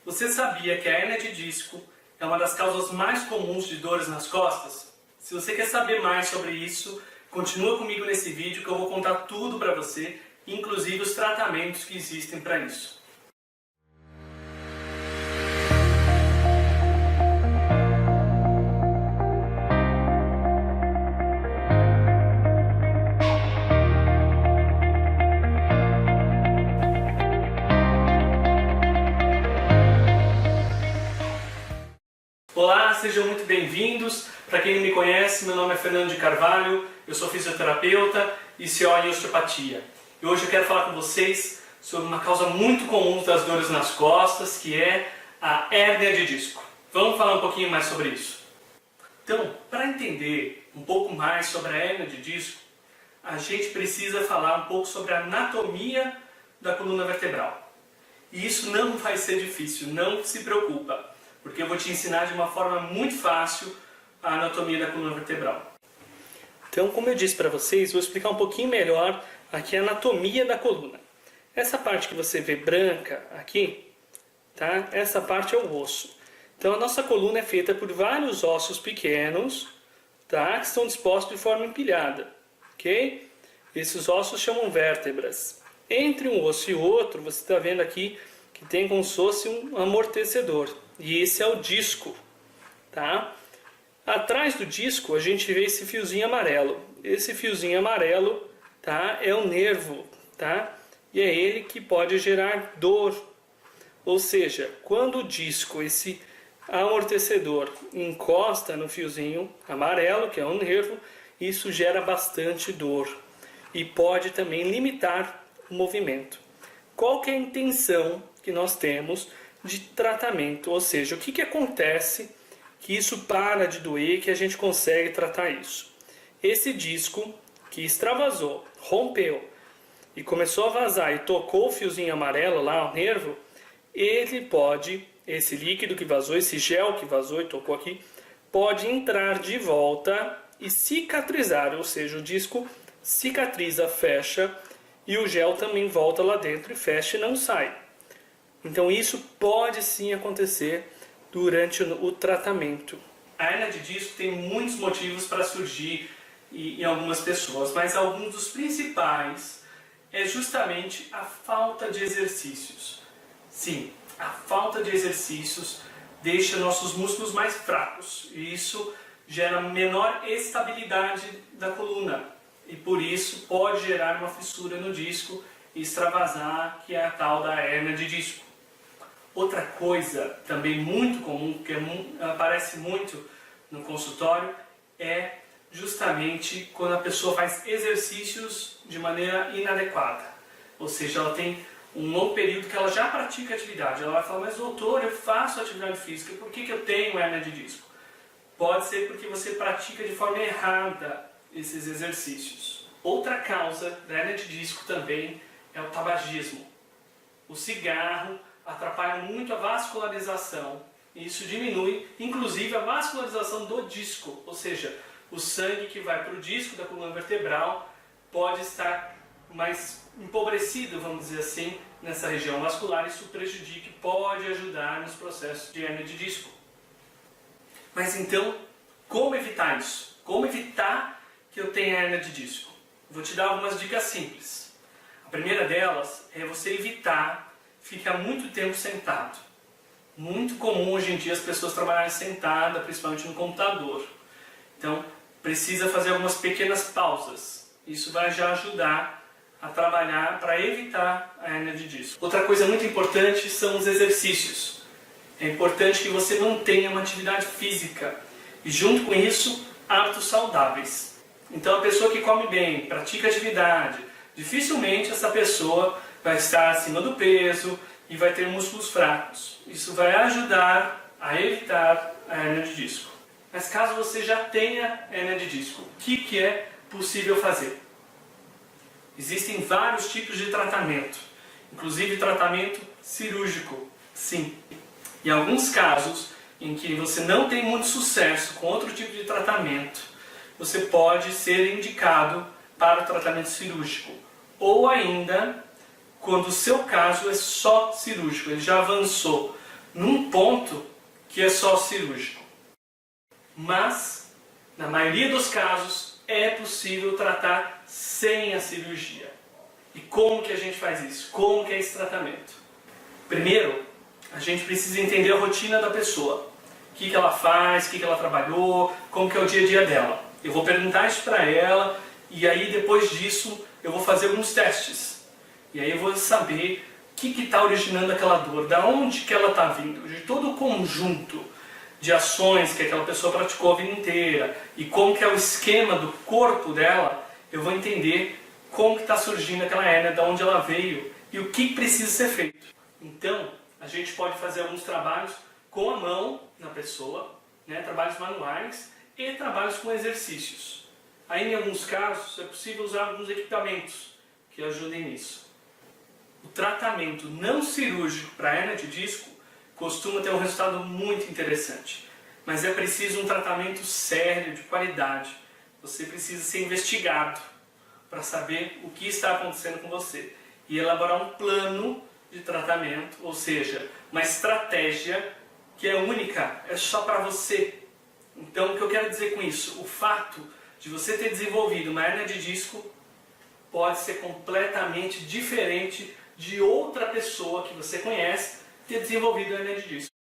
Você sabia que a hérnia de disco é uma das causas mais comuns de dores nas costas? Se você quer saber mais sobre isso, continua comigo nesse vídeo que eu vou contar tudo para você, inclusive os tratamentos que existem para isso. Olá, sejam muito bem-vindos. Para quem não me conhece, meu nome é Fernando de Carvalho, eu sou fisioterapeuta e CO em osteopatia. E hoje eu quero falar com vocês sobre uma causa muito comum das dores nas costas, que é a hérnia de disco. Vamos falar um pouquinho mais sobre isso. Então, para entender um pouco mais sobre a hérnia de disco, a gente precisa falar um pouco sobre a anatomia da coluna vertebral. E isso não vai ser difícil, não se preocupa, porque eu vou te ensinar de uma forma muito fácil a anatomia da coluna vertebral. Então, como eu disse para vocês, vou explicar um pouquinho melhor aqui a anatomia da coluna. Essa parte que você vê branca aqui, tá? Essa parte é o osso. Então, a nossa coluna é feita por vários ossos pequenos, tá? Que estão dispostos de forma empilhada, ok? Esses ossos chamam vértebras. Entre um osso e outro, você está vendo aqui que tem como se fosse um amortecedor. E esse é o disco, tá? Atrás do disco a gente vê esse fiozinho amarelo. Esse fiozinho amarelo, tá, é o nervo, tá? E é ele que pode gerar dor. Ou seja, quando o disco, esse amortecedor, encosta no fiozinho amarelo, que é o nervo, isso gera bastante dor e pode também limitar o movimento. Qual que é a intenção que nós temos de tratamento? Ou seja, o que acontece que isso para de doer, que a gente consegue tratar isso? Esse disco que extravasou, rompeu e começou a vazar e tocou o fiozinho amarelo lá, o nervo, ele pode, esse líquido que vazou, esse gel que vazou e tocou aqui, pode entrar de volta e cicatrizar, ou seja, o disco cicatriza, fecha e o gel também volta lá dentro e fecha e não sai. Então isso pode sim acontecer durante o tratamento. A hérnia de disco tem muitos motivos para surgir em algumas pessoas, mas alguns dos principais é justamente a falta de exercícios. Sim, a falta de exercícios deixa nossos músculos mais fracos e isso gera menor estabilidade da coluna e por isso pode gerar uma fissura no disco e extravasar, que é a tal da hérnia de disco. Outra coisa também muito comum, que aparece muito no consultório, é justamente quando a pessoa faz exercícios de maneira inadequada. Ou seja, ela tem um longo período que ela já pratica atividade. Ela vai falar, mas doutor, eu faço atividade física, por que eu tenho hérnia de disco? Pode ser porque você pratica de forma errada esses exercícios. Outra causa da hérnia de disco também é o tabagismo. O cigarro atrapalha muito a vascularização. E isso diminui, inclusive, a vascularização do disco. Ou seja, o sangue que vai para o disco da coluna vertebral pode estar mais empobrecido, vamos dizer assim, nessa região vascular. Isso prejudica e pode ajudar nos processos de hérnia de disco. Mas então, como evitar isso? Como evitar que eu tenha hérnia de disco? Vou te dar algumas dicas simples. A primeira delas é você evitar ficar muito tempo sentado. Muito comum hoje em dia as pessoas trabalharem sentadas, principalmente no computador. Então, precisa fazer algumas pequenas pausas. Isso vai já ajudar a trabalhar para evitar a hérnia de disco. Outra coisa muito importante são os exercícios. É importante que você mantenha uma atividade física e, junto com isso, hábitos saudáveis. Então, a pessoa que come bem, pratica atividade, dificilmente essa pessoa vai estar acima do peso e vai ter músculos fracos. Isso vai ajudar a evitar a hérnia de disco. Mas caso você já tenha hérnia de disco, o que é possível fazer? Existem vários tipos de tratamento, inclusive tratamento cirúrgico, sim. Em alguns casos em que você não tem muito sucesso com outro tipo de tratamento, você pode ser indicado para o tratamento cirúrgico. Ou ainda, quando o seu caso é só cirúrgico, ele já avançou num ponto que é só cirúrgico. Mas, na maioria dos casos, é possível tratar sem a cirurgia. E como que a gente faz isso? Como que é esse tratamento? Primeiro, a gente precisa entender a rotina da pessoa. O que ela faz, o que ela trabalhou, como que é o dia a dia dela. Eu vou perguntar isso para ela e aí depois disso eu vou fazer alguns testes. E aí eu vou saber o que está originando aquela dor, da onde que ela está vindo, de todo o conjunto de ações que aquela pessoa praticou a vida inteira e como que é o esquema do corpo dela, eu vou entender como que está surgindo aquela hérnia, de onde ela veio e o que precisa ser feito. Então, a gente pode fazer alguns trabalhos com a mão na pessoa, né, trabalhos manuais e trabalhos com exercícios. Aí, em alguns casos, é possível usar alguns equipamentos que ajudem nisso. O tratamento não cirúrgico para hérnia de disco costuma ter um resultado muito interessante, mas é preciso um tratamento sério, de qualidade. Você precisa ser investigado para saber o que está acontecendo com você e elaborar um plano de tratamento, ou seja, uma estratégia que é única, é só para você. Então, o que eu quero dizer com isso? O fato de você ter desenvolvido uma hérnia de disco pode ser completamente diferente de outra pessoa que você conhece ter desenvolvido a hérnia de disco.